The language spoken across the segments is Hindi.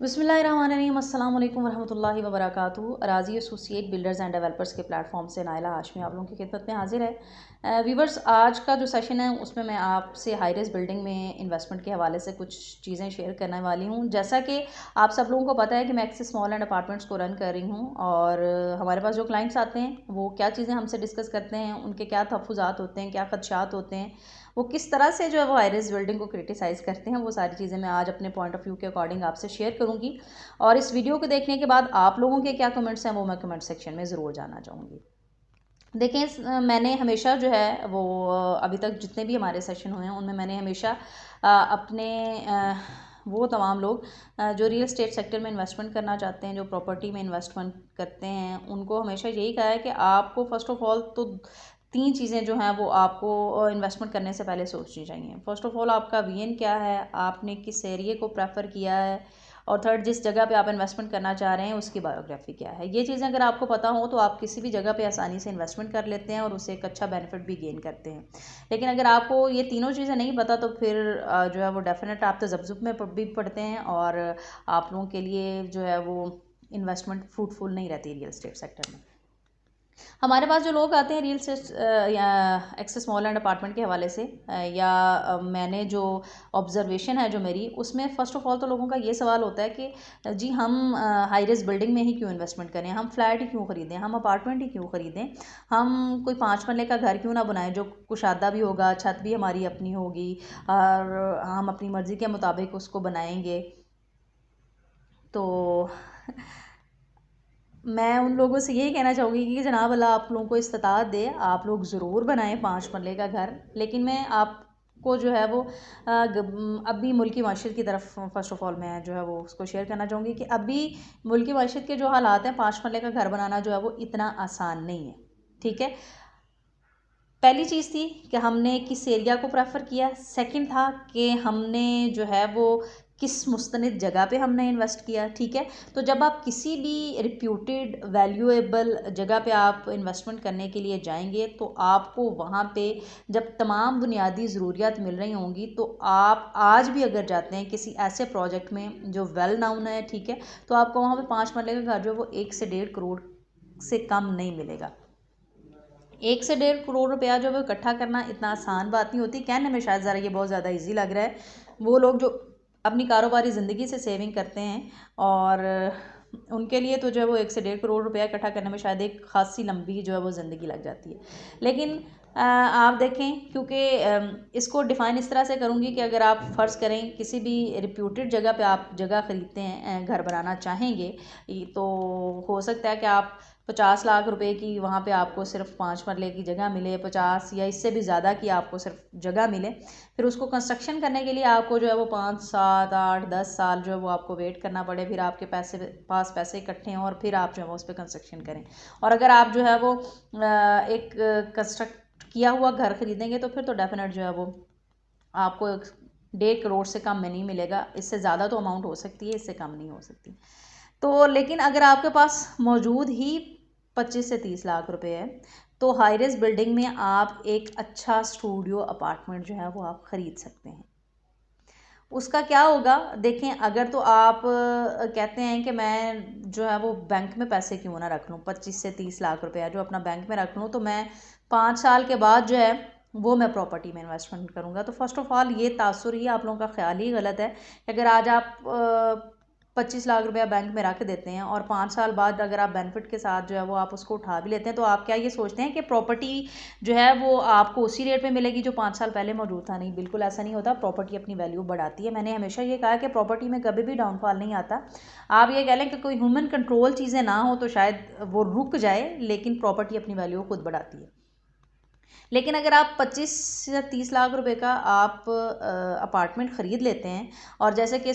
बिस्मिल्लाहिर्रहमानिर्रहीम, अस्सलाम वालेकुम वरहमतुल्लाहि वबरकातुहू। अराज़ी एसोसिएट बिल्डर्स एंड डेवलपर्स के प्लेटफॉर्म से नाइला हाशमी आप लोगों की खिदमत में हाजिर है। व्यूवर्स, आज का जो सेशन है उसमें मैं आपसे हाई राइज़ बिल्डिंग में इन्वेस्टमेंट के हवाले से कुछ चीज़ें शेयर करने वाली हूँ। जैसा कि आप सब लोगों को पता है कि मैं एक्सिस स्मॉल एंड अपार्टमेंट्स को रन कर रही हूँ, और हमारे पास जो क्लाइंट्स आते हैं वो क्या चीज़ें हमसे डिस्कस करते हैं, उनके क्या तहफ़्फ़ुज़ात होते हैं, क्या ख़दशात होते हैं, वो किस तरह से जो है वो हाई राइज़ बिल्डिंग को क्रिटिसाइज़ करते हैं, वो सारी चीज़ें मैं आज अपने पॉइंट ऑफ व्यू के अकॉर्डिंग आपसे शेयर करूँगी। और इस वीडियो को देखने के बाद आप लोगों के क्या कमेंट्स हैं वो मैं कमेंट सेक्शन में ज़रूर जानना चाहूँगी। देखें, मैंने हमेशा जो है वो अभी तक जितने भी हमारे सेशन हुए हैं उनमें मैंने हमेशा अपने वो तमाम लोग जो रियल एस्टेट सेक्टर में इन्वेस्टमेंट करना चाहते हैं, जो प्रॉपर्टी में इन्वेस्टमेंट करते हैं, उनको हमेशा यही कहा है कि आपको फ़र्स्ट ऑफ़ ऑल तो 3 चीज़ें जो हैं वो आपको इन्वेस्टमेंट करने से पहले सोचनी चाहिए। फ़र्स्ट ऑफ़ ऑल आपका विज़न क्या है, आपने किस एरिया को प्रेफ़र किया है, और थर्ड, जिस जगह पे आप इन्वेस्टमेंट करना चाह रहे हैं उसकी बायोग्राफी क्या है। ये चीज़ें अगर आपको पता हो तो आप किसी भी जगह पे आसानी से इन्वेस्टमेंट कर लेते हैं और उससे एक अच्छा बेनिफिट भी गेन करते हैं। लेकिन अगर आपको ये तीनों चीज़ें नहीं पता तो फिर जो है वो डेफिनेट आप तजब्जुब में भी पड़ते हैं, और आप लोगों के लिए जो है वो इन्वेस्टमेंट फ्रूटफुल नहीं रहती रियल एस्टेट सेक्टर में। हमारे पास जो लोग आते हैं रियल एस्टेट या एक्सेस स्मॉल एंड अपार्टमेंट के हवाले से, मैंने जो ऑब्जर्वेशन है जो मेरी, उसमें फ़र्स्ट ऑफ़ ऑल तो लोगों का ये सवाल होता है कि जी हम हाई राइज़ बिल्डिंग में ही क्यों इन्वेस्टमेंट करें, हम फ्लैट ही क्यों ख़रीदें, हम अपार्टमेंट ही क्यों ख़रीदें, हम कोई 5 मरले का घर क्यों ना बनाएं जो कुशादा भी होगा, छत भी हमारी अपनी होगी, और हम अपनी मर्ज़ी के मुताबिक उसको बनाएंगे। तो मैं उन लोगों से यही कहना चाहूँगी कि जनाब अल्लाह आप लोगों को इस्तात दे, आप लोग ज़रूर बनाएं 5 मरले का घर। लेकिन मैं आपको जो है वो अभी मुल्की माशरत की तरफ फ़र्स्ट ऑफ़ ऑल मैं जो है वो उसको शेयर करना चाहूँगी कि अभी मुल्की माशरत के जो हालात हैं, 5 मरले का घर बनाना जो है वो इतना आसान नहीं है। ठीक है, पहली चीज़ थी कि हमने किस एरिया को प्रेफर किया, सेकंड था कि हमने जो है वो किस मुस्तनिद जगह पे हमने इन्वेस्ट किया। ठीक है, तो जब आप किसी भी रिप्यूटेड वैल्यूएबल जगह पे आप इन्वेस्टमेंट करने के लिए जाएंगे तो आपको वहाँ पे जब तमाम बुनियादी ज़रूरियात मिल रही होंगी, तो आप आज भी अगर जाते हैं किसी ऐसे प्रोजेक्ट में जो वेल नाउन है, ठीक है, तो आपको वहाँ पे 5 मरले का घर जो है वो 1 से 1.5 करोड़ से कम नहीं मिलेगा। 1 से 1.5 करोड़ रुपया जो है वो इकट्ठा करना इतना आसान बात नहीं होती। कहने में शायद ज़रा ये बहुत ज़्यादा इजी लग रहा है। वो लोग जो अपनी कारोबारी ज़िंदगी से सेविंग करते हैं, और उनके लिए तो जो है वो 1 से 1.5 करोड़ रुपया इकट्ठा करने में शायद एक खासी लंबी जो है वो ज़िंदगी लग जाती है। लेकिन आप देखें, क्योंकि इसको डिफ़ाइन इस तरह से करूँगी कि अगर आप फ़र्ज़ करें किसी भी रिप्यूटेड जगह पे आप जगह ख़रीदते हैं, घर बनाना चाहेंगे, तो हो सकता है कि आप 50 लाख रुपए की वहाँ पे आपको सिर्फ 5 मरले की जगह मिले, 50 या इससे भी ज़्यादा की आपको सिर्फ जगह मिले। फिर उसको कंस्ट्रक्शन करने के लिए आपको जो है वो 5, 7, 8, 10 साल जो है वो आपको वेट करना पड़े, फिर आपके पास पैसे इकट्ठे हों और फिर आप जो है वो उस पर कंस्ट्रक्शन करें। और अगर आप जो है वो एक कंस्ट्रक्ट किया हुआ घर ख़रीदेंगे तो फिर तो डेफिनेट जो है वो आपको 1.5 करोड़ से कम में नहीं मिलेगा। इससे ज़्यादा तो अमाउंट हो सकती है, इससे कम नहीं हो सकती। तो लेकिन अगर आपके पास मौजूद ही 25 से 30 लाख रुपए है, तो हाई राइज़ बिल्डिंग में आप एक अच्छा स्टूडियो अपार्टमेंट जो है वो आप ख़रीद सकते हैं। उसका क्या होगा, देखें, अगर तो आप कहते हैं कि मैं जो है वो बैंक में पैसे क्यों ना रख लूँ, 25 से 30 लाख रुपया जो अपना बैंक में रख लूँ, तो मैं 5 साल के बाद जो है वो मैं प्रॉपर्टी में इन्वेस्टमेंट करूँगा। तो फर्स्ट ऑफ़ ऑल ये तासुर ही आप लोगों का ख्याल ही गलत है कि अगर आज आप 25 लाख रुपया बैंक में रख देते हैं और 5 साल बाद अगर आप बेनिफिट के साथ जो है वो आप उसको उठा भी लेते हैं, तो आप क्या ये सोचते हैं कि प्रॉपर्टी जो है वो आपको उसी रेट में मिलेगी जो 5 साल पहले मौजूद था? नहीं, बिल्कुल ऐसा नहीं होता। प्रॉपर्टी अपनी वैल्यू बढ़ाती है। मैंने हमेशा ये कहा कि प्रॉपर्टी में कभी भी डाउनफॉल नहीं आता। आप ये कह लें कि कोई ह्यूमन कंट्रोल चीज़ें ना हो तो शायद वो रुक जाए, लेकिन प्रॉपर्टी अपनी वैल्यू खुद बढ़ाती है। लेकिन अगर आप 25 या 30 लाख रुपए का आप अपार्टमेंट ख़रीद लेते हैं, और जैसे कि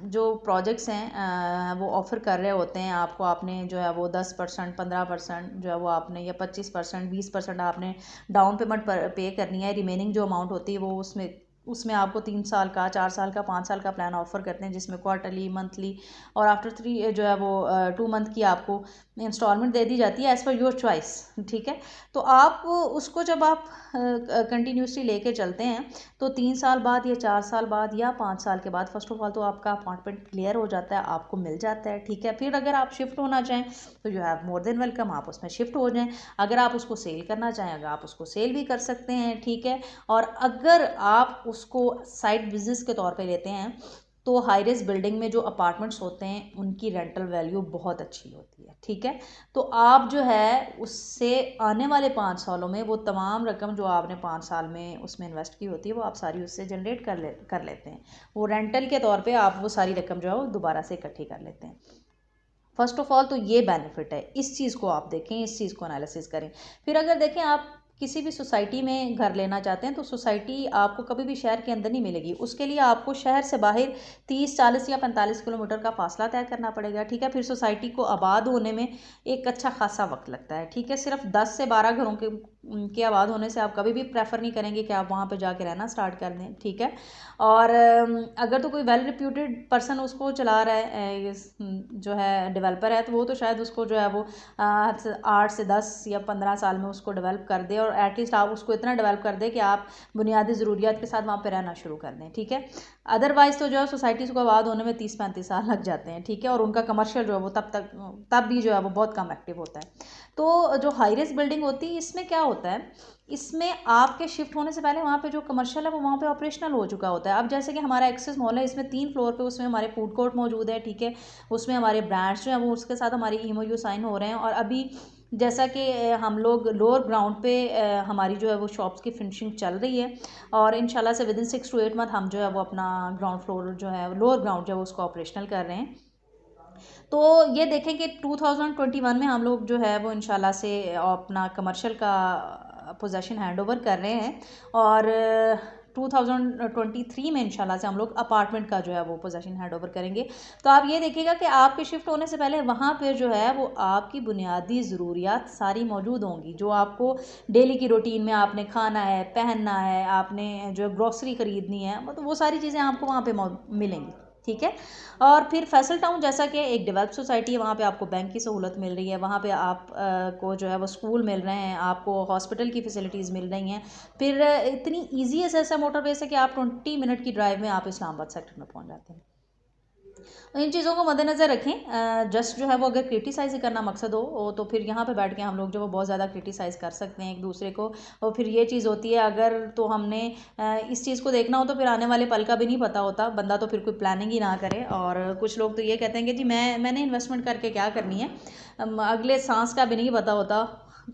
जो प्रोजेक्ट्स हैं वो ऑफ़र कर रहे होते हैं आपको, आपने जो है वो 10%, 15% जो है वो आपने, या 25%, 20% आपने डाउन पेमेंट पे करनी है, रिमेनिंग जो अमाउंट होती है वो उसमें उसमें आपको 3 साल का, 4 साल का, 5 साल का प्लान ऑफ़र करते हैं, जिसमें क्वार्टरली, मंथली और आफ्टर 3 जो है वो 2 मंथ की आपको इंस्टॉलमेंट दे दी जाती है एज़ पर योर चॉइस, ठीक है। तो आप उसको जब आप कंटिन्यूसली लेके चलते हैं तो 3 साल बाद या 4 साल बाद या 5 साल के बाद फ़र्स्ट ऑफ़ ऑल तो आपका अपार्टमेंट क्लियर हो जाता है, आपको मिल जाता है, ठीक है। फिर अगर आप शिफ्ट होना चाहें तो you have more than welcome, आप उसमें शिफ्ट हो जाएँ। अगर आप उसको सेल करना चाहें, अगर आप उसको सेल भी कर सकते हैं, ठीक है। और अगर आप उसको साइड बिजनेस के तौर पे लेते हैं तो हाई राइज बिल्डिंग में जो अपार्टमेंट्स होते हैं उनकी रेंटल वैल्यू बहुत अच्छी होती है, ठीक है। तो आप जो है उससे आने वाले 5 सालों में वो तमाम रकम जो आपने 5 साल में उसमें इन्वेस्ट की होती है वो आप सारी उससे जनरेट कर लेते हैं। वो रेंटल के तौर पे आप वो सारी रकम जो है वो दोबारा से इकट्ठी कर लेते हैं। फर्स्ट ऑफ ऑल तो ये बेनिफिट है, इस चीज़ को आप देखें, इस चीज़ को एनालिसिस करें। फिर अगर देखें आप किसी भी सोसाइटी में घर लेना चाहते हैं तो सोसाइटी आपको कभी भी शहर के अंदर नहीं मिलेगी, उसके लिए आपको शहर से बाहर 30, 40 या 45 किलोमीटर का फासला तय करना पड़ेगा, ठीक है। फिर सोसाइटी को आबाद होने में एक अच्छा खासा वक्त लगता है, ठीक है। सिर्फ 10 से 12 घरों के आबाद होने से आप कभी भी प्रेफर नहीं करेंगे कि आप वहाँ पर जाके रहना स्टार्ट कर दें, ठीक है। और अगर तो कोई वेल रिप्यूटेड पर्सन उसको चला रहा है, जो है डेवलपर है, तो वो तो शायद उसको जो है वो 8 से 10 या 15 साल में उसको डेवलप कर दे और एटलीस्ट आप उसको इतना डेवलप कर दे कि आप बुनियादी ज़रूरियात के साथ वहाँ पे रहना शुरू कर दें, ठीक है। अदरवाइज़ तो जो है सोसाइटीज़ को आबाद होने में 30-35 साल लग जाते हैं, ठीक है। और उनका कमर्शियल जो है वो तब भी जो है वो बहुत कम एक्टिव होता है। तो जो हाई राइज बिल्डिंग होती है इसमें क्या होता है, इसमें आपके शिफ्ट होने से पहले वहाँ पे जो कमर्शियल है वो वहाँ पे ऑपरेशनल हो चुका होता है। अब जैसे कि हमारा एक्सेस मॉल है, इसमें 3 फ्लोर पे उसमें हमारे फूड कोर्ट मौजूद है, ठीक है। उसमें हमारे ब्रांड्स जो हैं वो उसके साथ हमारी EMOU साइन हो रहे हैं। और अभी जैसा कि हम लोग लोअर ग्राउंड पे हमारी जो है वो शॉप्स की फिनिशिंग चल रही है और इंशाल्लाह से विदिन 6 to 8 मंथ हम जो है वो अपना ग्राउंड फ्लोर जो है लोअर ग्राउंड जो है उसको ऑपरेशनल कर रहे हैं। तो ये देखें कि 2021 में हम लोग जो है वो इंशाल्लाह से अपना कमर्शियल का पोजेसन हैंड ओवर कर रहे हैं और 2023 में इंशाल्लाह से हम लोग अपार्टमेंट का जो है वो पोजेसन हैंड ओवर करेंगे। तो आप ये देखिएगा कि आपके शिफ्ट होने से पहले वहाँ पे जो है वो आपकी बुनियादी ज़रूरियात सारी मौजूद होंगी, जो आपको डेली की रूटीन में आपने खाना है, पहनना है, आपने जो ग्रॉसरी ख़रीदनी है, मतलब वो सारी चीज़ें आपको वहाँ पे मिलेंगी, ठीक है। और फिर फैसल टाउन जैसा कि एक डेवलप सोसाइटी है, वहाँ पे आपको बैंक की सहूलत मिल रही है, वहाँ पे आप को जो है वो स्कूल मिल रहे हैं, आपको हॉस्पिटल की फैसिलिटीज़ मिल रही हैं। फिर इतनी ईजी ऐसा मोटरवे है कि आप 20 मिनट की ड्राइव में आप इस्लामाबाद सेक्टर में पहुँच जाते हैं। इन चीज़ों को मद्देनज़र रखें। जस्ट जो है वो अगर क्रिटिसाइज़ करना मकसद हो तो फिर यहाँ पे बैठ के हम लोग जो वो बहुत ज़्यादा क्रिटिसाइज़ कर सकते हैं एक दूसरे को। और फिर ये चीज़ होती है, अगर तो हमने इस चीज़ को देखना हो तो फिर आने वाले पल का भी नहीं पता होता, बंदा तो फिर कोई प्लानिंग ही ना करे। और कुछ लोग तो ये कहते हैं कि जी मैंने इन्वेस्टमेंट करके क्या करनी है, अगले सांस का भी नहीं पता होता।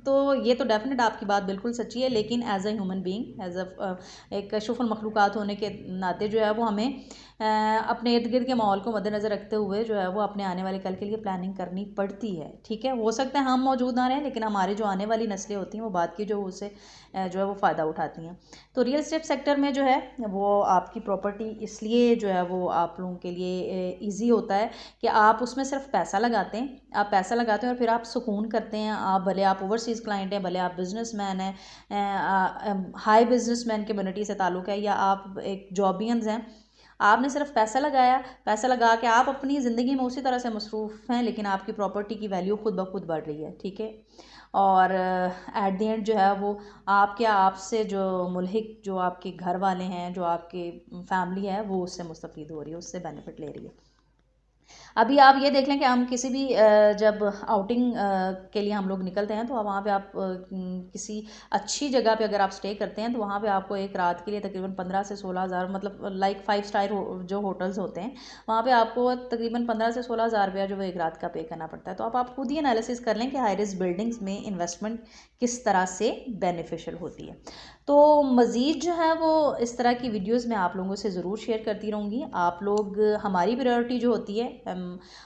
तो ये तो डेफिनेट आपकी बात बिल्कुल सच्ची है, लेकिन as a human being, as a एक शुफल मखलूक़ात होने के नाते जो है वो हमें अपने इर्द गिर्द के माहौल को मद्देनज़र रखते हुए जो है वो अपने आने वाले कल के लिए प्लानिंग करनी पड़ती है, ठीक है। हो सकता है हम मौजूद ना रहें, लेकिन हमारे जो आने वाली नस्लें होती हैं वो बाद की जो उससे जो है वो फ़ायदा उठाती हैं। तो रियल एस्टेट सेक्टर में जो है वो आपकी प्रॉपर्टी इसलिए जो है वो आप लोगों के लिए ईजी होता है कि आप उसमें सिर्फ पैसा लगाते हैं, आप पैसा लगाते हैं और फिर आप सुकून करते हैं। आप भले आप ओवरसीज़ क्लाइंट हैं, भले आप बिजनेसमैन हैं, हाई बिजनेसमैन कम्युनिटी से ताल्लुक़ है, या आप एक जॉबियंस हैं, आपने सिर्फ पैसा लगाया, पैसा लगा के आप अपनी ज़िंदगी में उसी तरह से मसरूफ़ हैं, लेकिन आपकी प्रॉपर्टी की वैल्यू खुद ब खुद बढ़ रही है, ठीक है। और एट द एंड जो है वो आपसे जो मुल्हिक जो आपके घर वाले हैं, जो आपके फैमिली है, वो उससे मुस्तफ़ीद हो रही है, उससे बेनिफिट ले रही है। अभी आप ये देख लें कि हम किसी भी जब आउटिंग के लिए हम लोग निकलते हैं तो वहाँ पे आप किसी अच्छी जगह पे अगर आप स्टे करते हैं तो वहाँ पे आपको एक रात के लिए तकरीबन 15 से 16 हज़ार, मतलब लाइक 5 स्टार जो होटल्स होते हैं वहाँ पे आपको तकरीबन 15 से 16 हज़ार रुपया जो वो एक रात का पे करना पड़ता है। तो आप खुद ही एनालिसिस कर लें कि हाई रिस्क बिल्डिंग्स में इन्वेस्टमेंट किस तरह से बेनिफिशियल होती है। तो मज़ीद जो है वो इस तरह की वीडियोस मैं आप लोगों से ज़रूर शेयर करती रहूँगी। आप लोग, हमारी प्रायोरिटी जो होती है,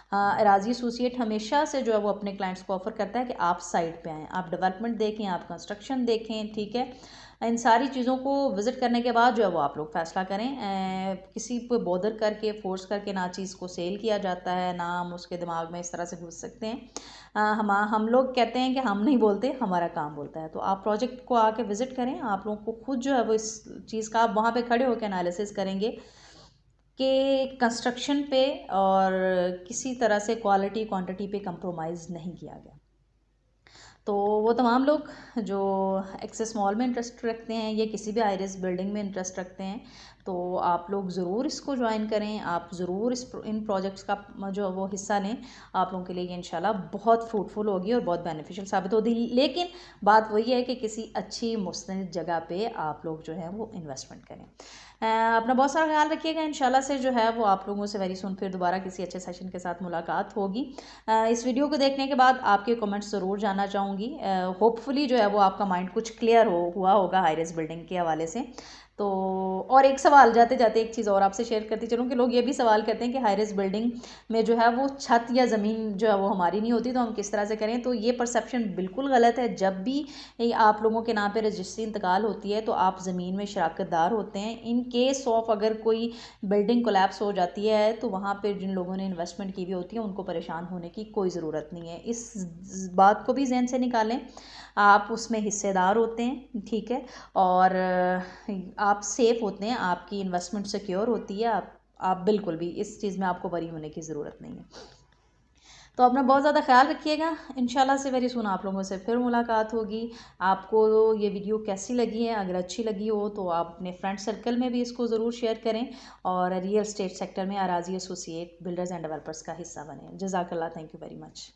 एराजी एसोसिएट हमेशा से जो है वो अपने क्लाइंट्स को ऑफ़र करता है कि आप साइट पे आएँ, आप डेवलपमेंट देखें, आप कंस्ट्रक्शन देखें, ठीक है। इन सारी चीज़ों को विज़िट करने के बाद जो है वो आप लोग फ़ैसला करें। किसी पे बॉदर करके फ़ोर्स करके ना चीज़ को सेल किया जाता है, ना हम उसके दिमाग में इस तरह से घुस सकते हैं। हम लोग कहते हैं कि हम नहीं बोलते, हमारा काम बोलता है। तो आप प्रोजेक्ट को आके विज़िट करें, आप लोगों को खुद जो है वो इस चीज़ का आप वहाँ पे खड़े होकर एनालिसिस करेंगे कि कंस्ट्रक्शन पे और किसी तरह से क्वालिटी क्वांटिटी पे कंप्रोमाइज़ नहीं किया गया। तो वो तमाम लोग जो एक्सेस मॉल में इंटरेस्ट रखते हैं या किसी भी हाई रिस्क बिल्डिंग में इंटरेस्ट रखते हैं, तो आप लोग ज़रूर इसको ज्वाइन करें, आप ज़रूर इन प्रोजेक्ट्स का जो वो हिस्सा लें। आप लोगों के लिए ये इंशाल्लाह बहुत फ्रूटफुल होगी और बहुत बेनिफिशियल साबित होगी। लेकिन बात वही है कि किसी अच्छी मुस्तनिद जगह पे आप लोग जो है वो इन्वेस्टमेंट करें। अपना बहुत सारा ख्याल रखिएगा। इंशाल्लाह से जो है वो आप लोगों से वेरी सुन फिर दोबारा किसी अच्छे सेशन के साथ मुलाकात होगी। इस वीडियो को देखने के बाद आपके कमेंट्स ज़रूर जानना चाहूँगी। होपफुली जो है वो आपका माइंड कुछ क्लियर हुआ होगा हाई राइज बिल्डिंग के हवाले से। तो और एक सवाल जाते जाते एक चीज़ और आपसे शेयर करती चलूँ कि लोग ये भी सवाल करते हैं कि हाई राइज बिल्डिंग में जो है वो छत या ज़मीन जो है वो हमारी नहीं होती, तो हम किस तरह से करें। तो ये परसेप्शन बिल्कुल गलत है। जब भी आप लोगों के नाम पे रजिस्ट्री इंतकाल होती है तो आप ज़मीन में शराकतदार होते हैं। इन केस ऑफ अगर कोई बिल्डिंग कोलैप्स हो जाती है तो वहाँ पे जिन लोगों ने इन्वेस्टमेंट की हुई होती है उनको परेशान होने की कोई ज़रूरत नहीं है। इस बात को भी जहन से निकालें। आप उसमें हिस्सेदार होते हैं, ठीक है, और आप सेफ़ होते हैं, आपकी इन्वेस्टमेंट सिक्योर होती है। आप बिल्कुल भी इस चीज़ में आपको वरी होने की ज़रूरत नहीं है। तो अपना बहुत ज़्यादा ख्याल रखिएगा। इंशाल्लाह से वेरी सून आप लोगों से फिर मुलाकात होगी। आपको ये वीडियो कैसी लगी है, अगर अच्छी लगी हो तो आप अपने फ्रेंड सर्कल में भी इसको ज़रूर शेयर करें और रियल एस्टेट सेक्टर में अराजी एसोसिएट बिल्डर्स एंड डेवलपर्स का हिस्सा बने। जज़ाकल्लाह, थैंक यू वेरी मच।